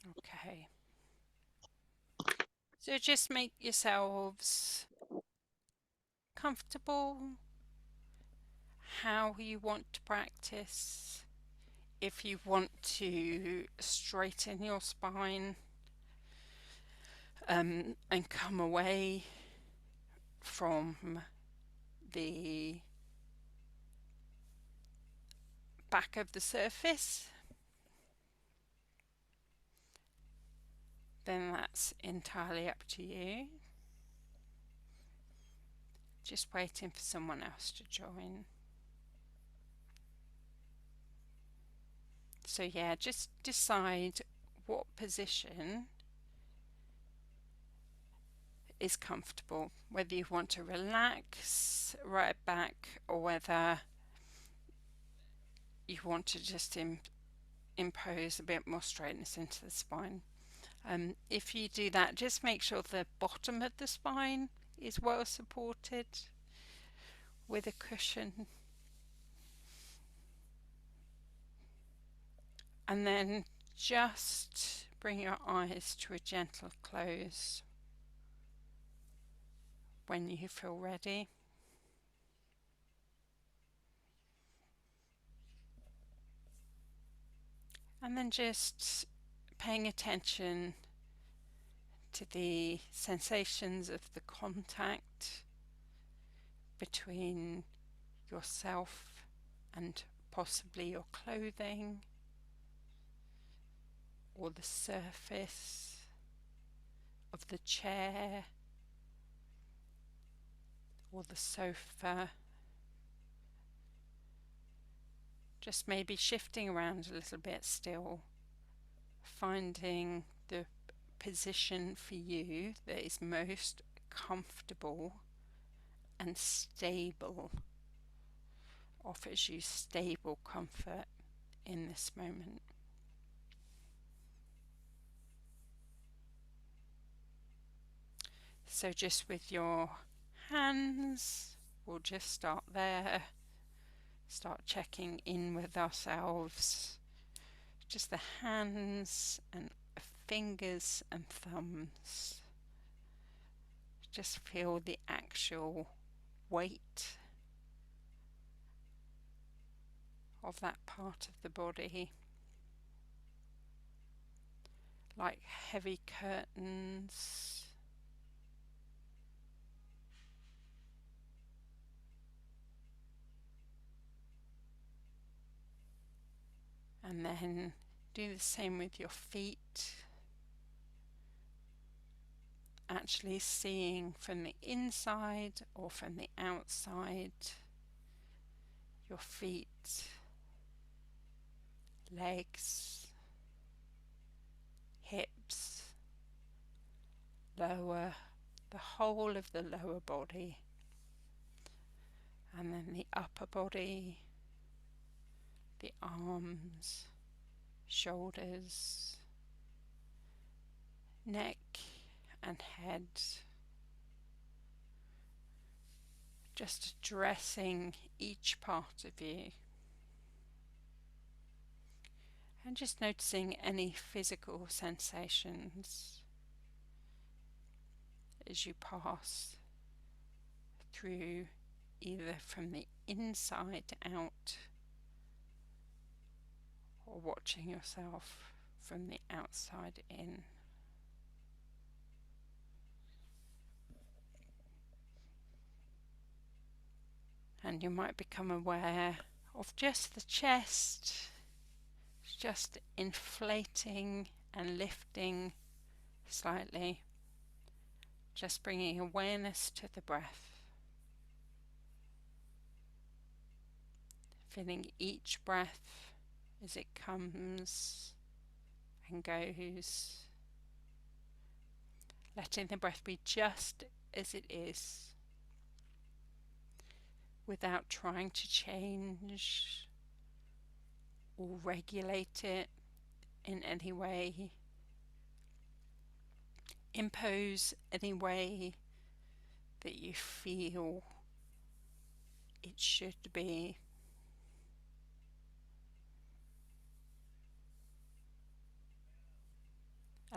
Okay. So just make yourselves comfortable how you want to practice. If you want to straighten your spine and come away from the back of the surface, then that's entirely up to you. Just waiting for someone else to join. So yeah, just decide what position is comfortable, whether you want to relax right back or whether you want to just impose a bit more straightness into the spine. If you do that, just make sure the bottom of the spine is well supported with a cushion. And then just bring your eyes to a gentle close when you feel ready. And then just paying attention to the sensations of the contact between yourself and possibly your clothing or the surface of the chair or the sofa. Just maybe shifting around a little bit still, finding the position for you that is most comfortable and stable, offers you stable comfort in this moment. So just with your hands, we'll just start there. Start checking in with ourselves. Just the hands and fingers and thumbs. Just feel the actual weight of that part of the body, like heavy curtains. And then do the same with your feet. Actually seeing from the inside or from the outside your feet, legs, hips, lower, the whole of the lower body, and then the upper body, the arms, shoulders, neck and head. Just addressing each part of you and just noticing any physical sensations as you pass through, either from the inside out or watching yourself from the outside in. And you might become aware of just the chest, just inflating and lifting slightly, just bringing awareness to the breath, feeling each breath as it comes and goes, letting the breath be just as it is, without trying to change or regulate it in any way, impose any way that you feel it should be.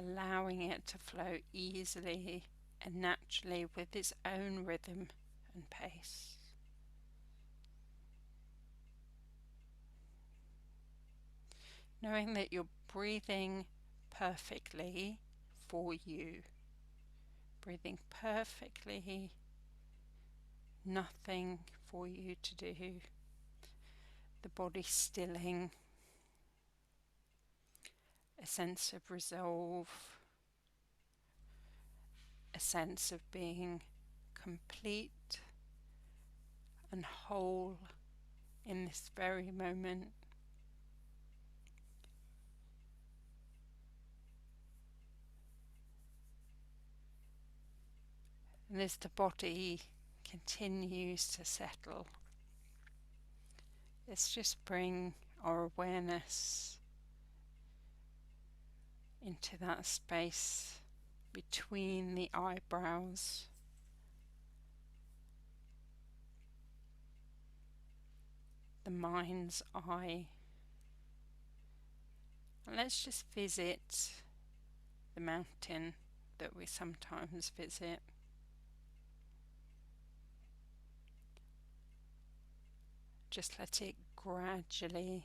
allowing it to flow easily and naturally with its own rhythm and pace. Knowing that you're breathing perfectly for you, breathing perfectly, nothing for you to do, the body stilling, a sense of resolve, a sense of being complete and whole in this very moment. And as the body continues to settle, let's just bring our awareness into that space between the eyebrows, the mind's eye. And let's just visit the mountain that we sometimes visit. Just let it gradually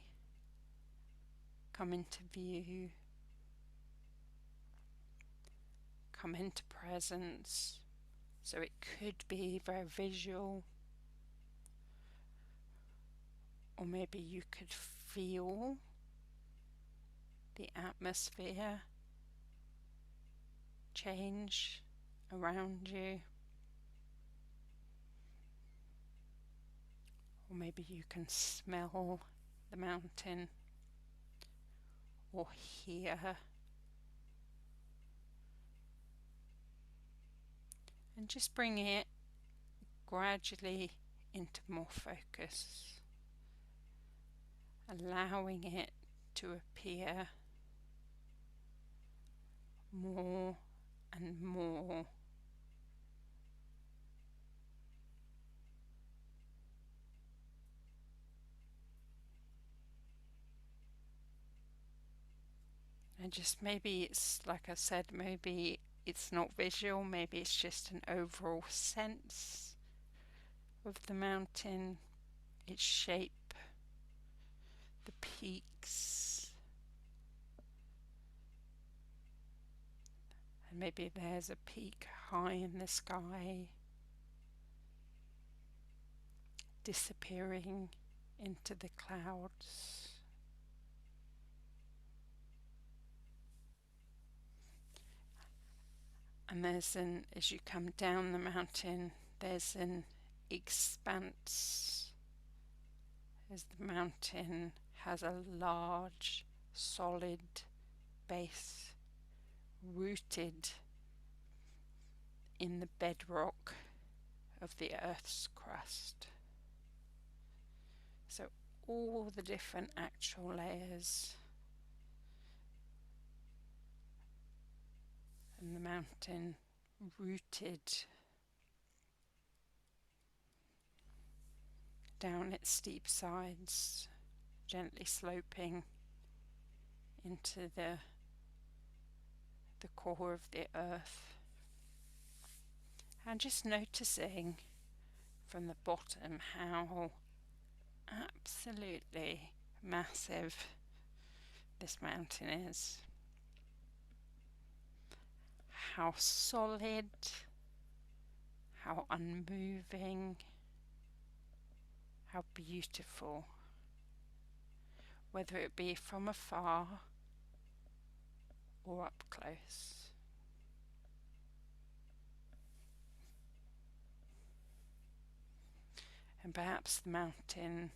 come into view, come into presence. So it could be very visual, or maybe you could feel the atmosphere change around you. Or maybe you can smell the mountain or hear. And just bring it gradually into more focus, allowing it to appear more and more. And just maybe it's, like I said, maybe it's not visual, maybe it's just an overall sense of the mountain, its shape, the peaks, and maybe there's a peak high in the sky, disappearing into the clouds. And as you come down the mountain, there's an expanse, as the mountain has a large, solid base rooted in the bedrock of the Earth's crust. So all the different actual layers, and the mountain rooted down its steep sides, gently sloping into the core of the earth, and just noticing from the bottom how absolutely massive this mountain is, how solid, how unmoving, how beautiful, whether it be from afar or up close. And perhaps the mountain,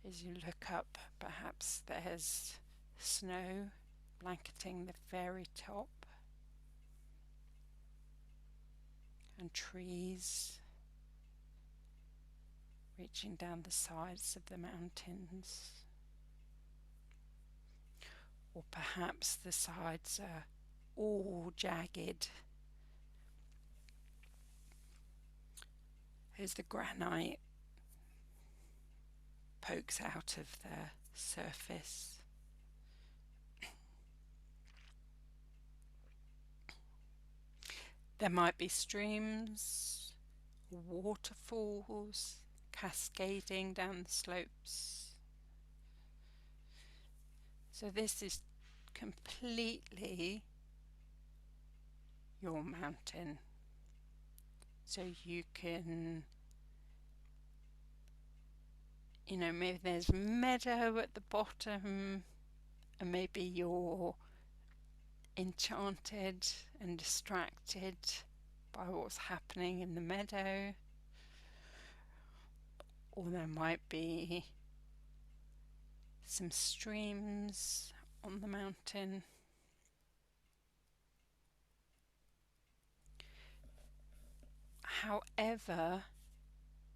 as you look up, perhaps there's snow blanketing the very top, and trees reaching down the sides of the mountains. Or perhaps the sides are all jagged as the granite pokes out of the surface. There might be streams, waterfalls cascading down the slopes. So this is completely your mountain. So you can, maybe there's meadow at the bottom, and maybe you're enchanted and distracted by what's happening in the meadow. Or there might be some streams on the mountain. However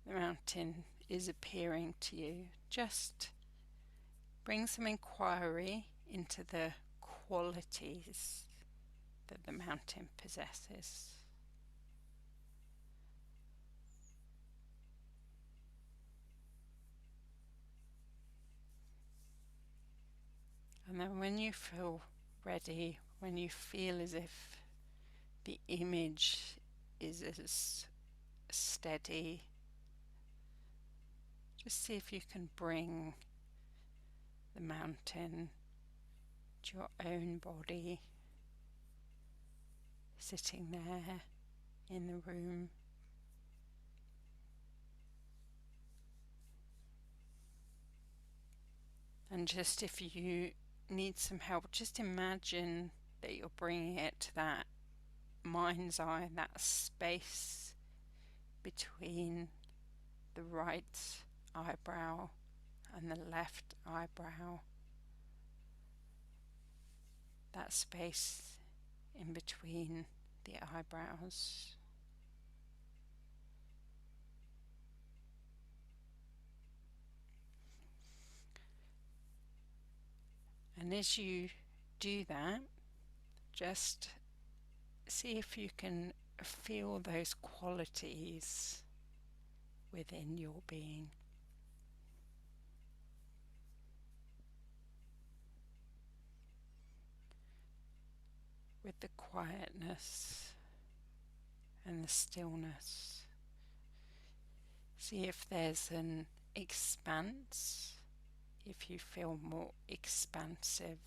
the mountain is appearing to you, just bring some inquiry into the qualities that the mountain possesses. And then when you feel ready, when you feel as if the image is as steady, just see if you can bring the mountain to your own body, sitting there in the room. And just if you need some help, just imagine that you're bringing it to that mind's eye, that space between the right eyebrow and the left eyebrow, that space in between the eyebrows. And as you do that, just see if you can feel those qualities within your being. With the quietness and the stillness. See if there's an expanse, if you feel more expansive.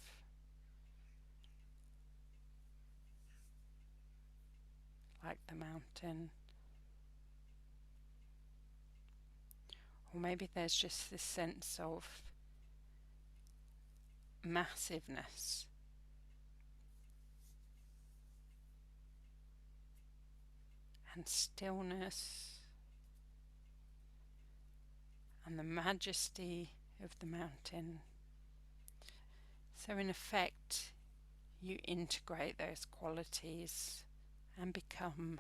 Like the mountain. Or maybe there's just this sense of massiveness. And stillness. And the majesty of the mountain. So in effect, you integrate those qualities and become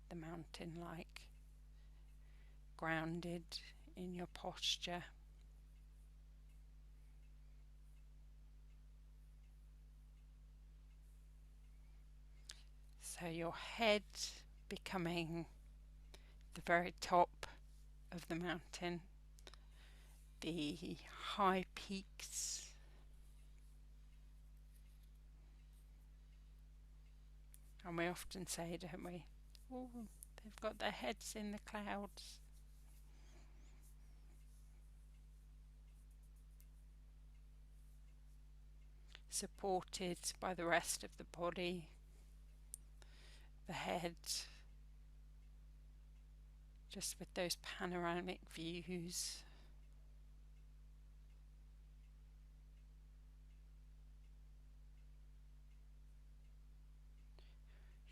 the mountain, like grounded in your posture. So your head becoming the very top of the mountain, the high peaks. And we often say, don't we, oh, they've got their heads in the clouds. Supported by the rest of the body, the head, just with those panoramic views.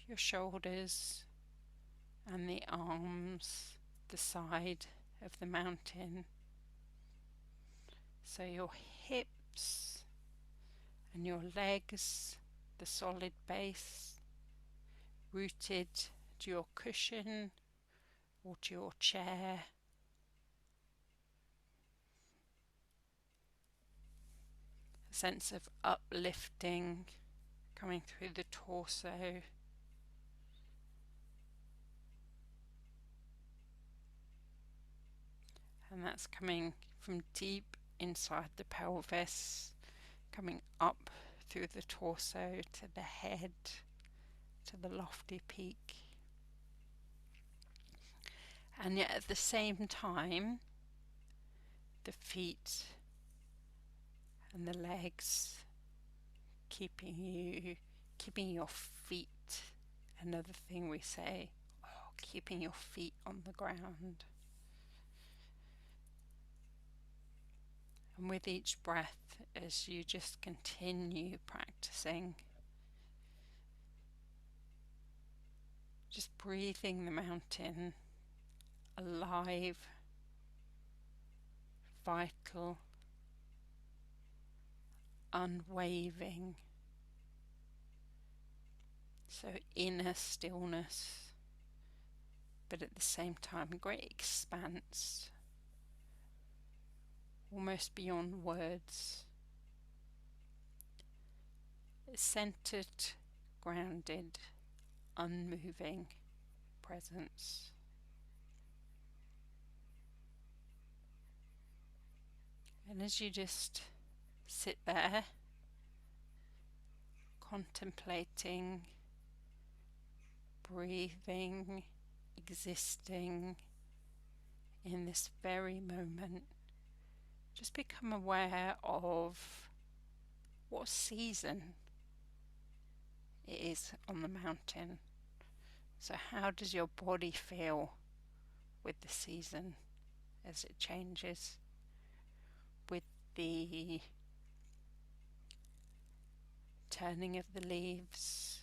Your shoulders and the arms, the side of the mountain. So your hips and your legs, the solid base, rooted to your cushion or to your chair. A sense of uplifting coming through the torso. And that's coming from deep inside the pelvis, coming up through the torso to the head, to the lofty peak. And yet at the same time, the feet and the legs keeping your feet, another thing we say, keeping your feet on the ground. And with each breath, as you just continue practicing, just breathing the mountain alive, vital, unwavering. So inner stillness, but at the same time, a great expanse, almost beyond words. Centered, grounded, unmoving presence. And as you just sit there, contemplating, breathing, existing in this very moment, just become aware of what season it is on the mountain. So how does your body feel with the season as it changes? With the turning of the leaves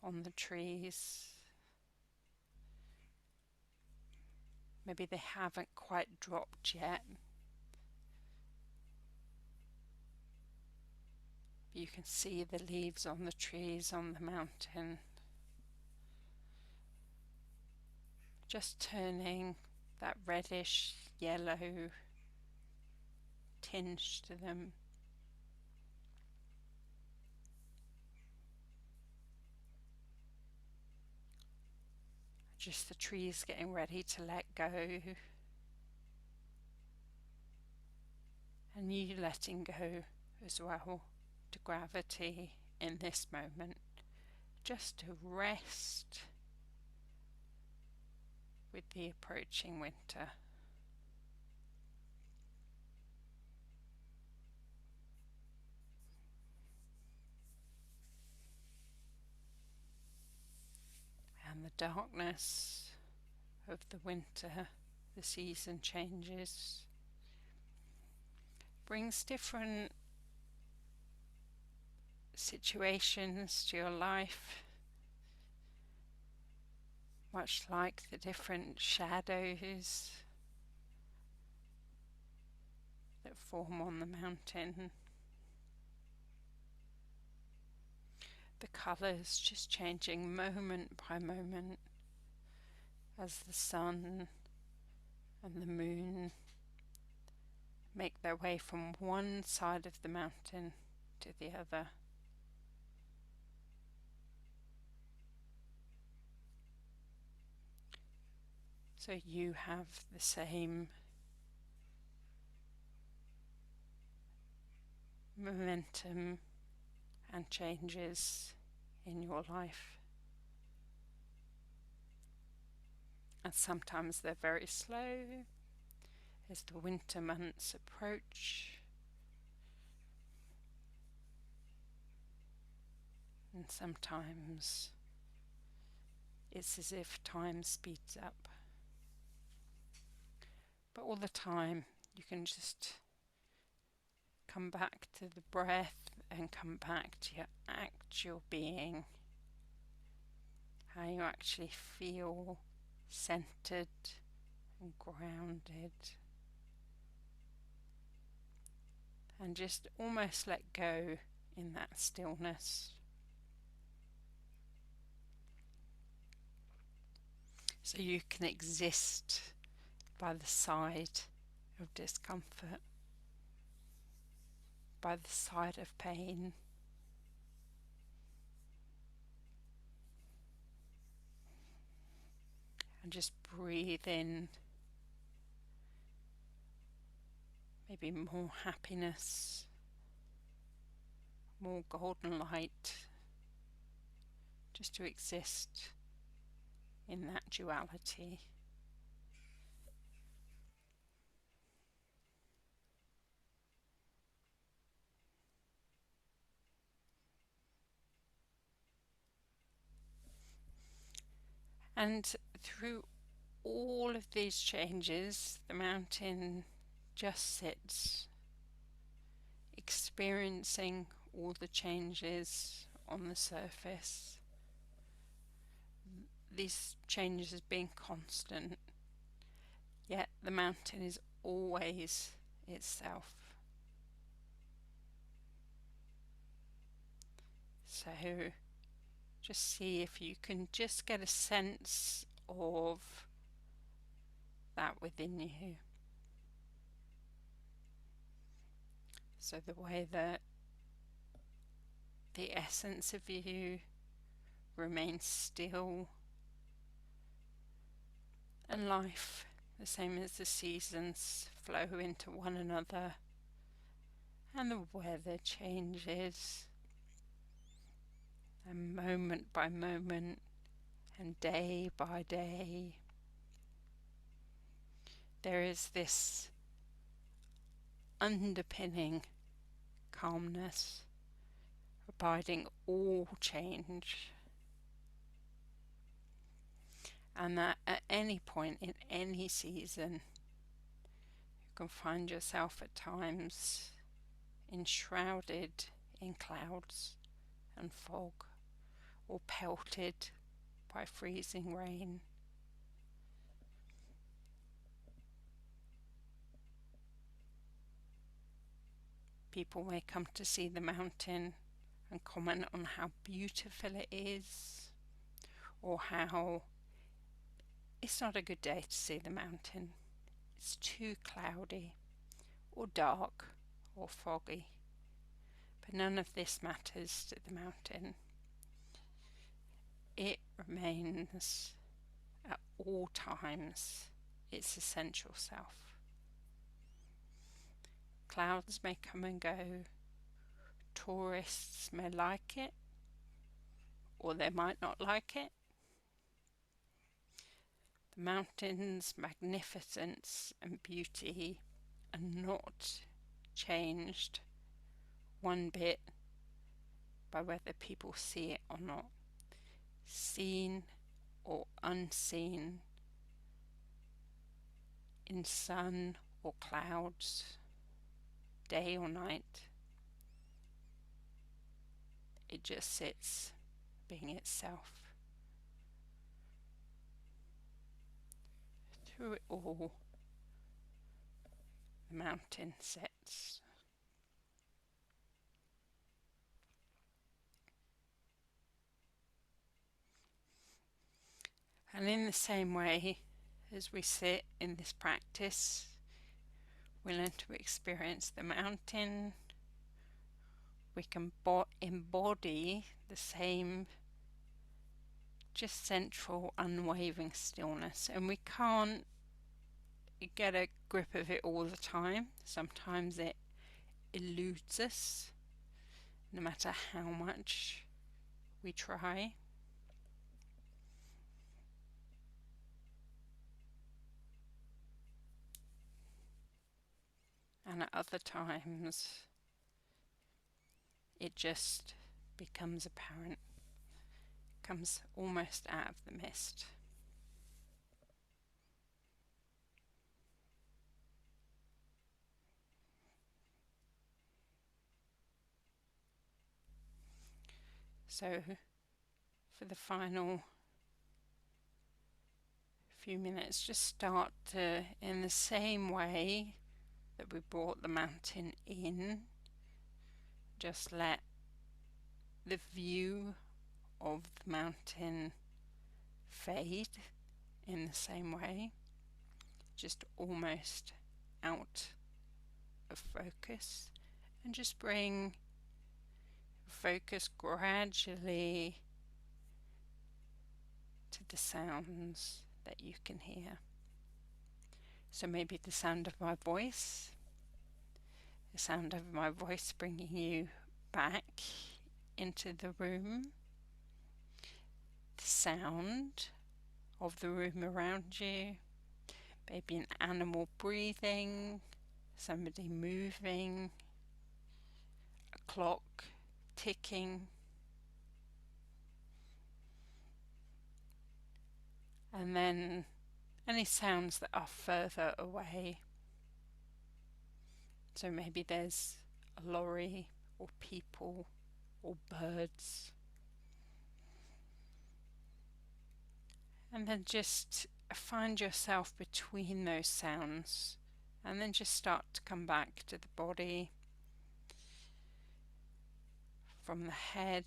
on the trees. Maybe they haven't quite dropped yet. You can see the leaves on the trees on the mountain just turning that reddish yellow tinge to them. Just the trees getting ready to let go, and you letting go as well to gravity in this moment, just to rest with the approaching winter. And the darkness of the winter, the season changes, brings different situations to your life, much like the different shadows that form on the mountain. The colours just changing moment by moment as the sun and the moon make their way from one side of the mountain to the other. So you have the same momentum and changes in your life. And sometimes they're very slow as the winter months approach. And sometimes it's as if time speeds up. But all the time you can just come back to the breath and come back to your actual being, how you actually feel centered and grounded, and just almost let go in that stillness. So you can exist by the side of discomfort, by the side of pain. And just breathe in maybe more happiness, more golden light, just to exist in that duality. And through all of these changes, the mountain just sits, experiencing all the changes on the surface. These changes being constant, yet the mountain is always itself. So just see if you can just get a sense of that within you. So the way that the essence of you remains still, and life, the same as the seasons, flow into one another, and the weather changes, and moment by moment, and day by day, there is this underpinning calmness, abiding all change, and that at any point in any season, you can find yourself at times enshrouded in clouds and fog, or pelted by freezing rain. People may come to see the mountain and comment on how beautiful it is, or how it's not a good day to see the mountain. It's too cloudy, or dark, or foggy. But none of this matters to the mountain. It remains at all times its essential self. Clouds may come and go. Tourists may like it, or they might not like it. The mountain's magnificence and beauty are not changed one bit by whether people see it or not. Seen or unseen, in sun or clouds, day or night, it just sits being itself. Through it all, the mountain sits. And in the same way as we sit in this practice, we learn to experience the mountain. We can embody the same just central unwavering stillness, and we can't get a grip of it all the time. Sometimes it eludes us, no matter how much we try. And at other times, it just becomes apparent, comes almost out of the mist. So for the final few minutes, just start to, in the same way that we brought the mountain in, just let the view of the mountain fade in the same way, just almost out of focus, and just bring focus gradually to the sounds that you can hear. So maybe the sound of my voice bringing you back into the room, the sound of the room around you, maybe an animal breathing, somebody moving, a clock ticking, and then any sounds that are further away. So maybe there's a lorry or people or birds. And then just find yourself between those sounds, and then just start to come back to the body, from the head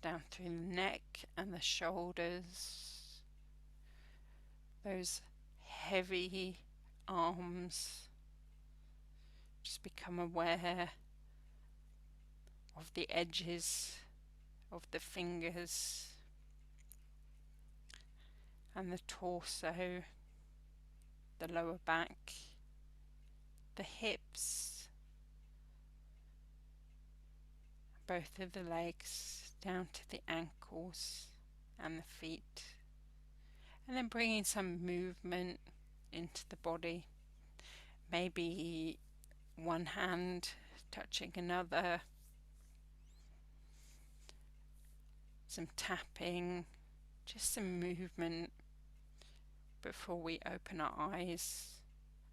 down through the neck and the shoulders, those heavy arms. Just become aware of the edges of the fingers and the torso, the lower back, the hips, both of the legs down to the ankles and the feet, and then bringing some movement into the body, maybe one hand touching another, some tapping, just some movement before we open our eyes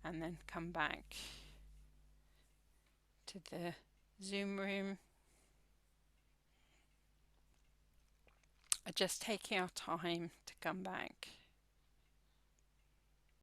and then come back to the Zoom room. Just taking our time to come back.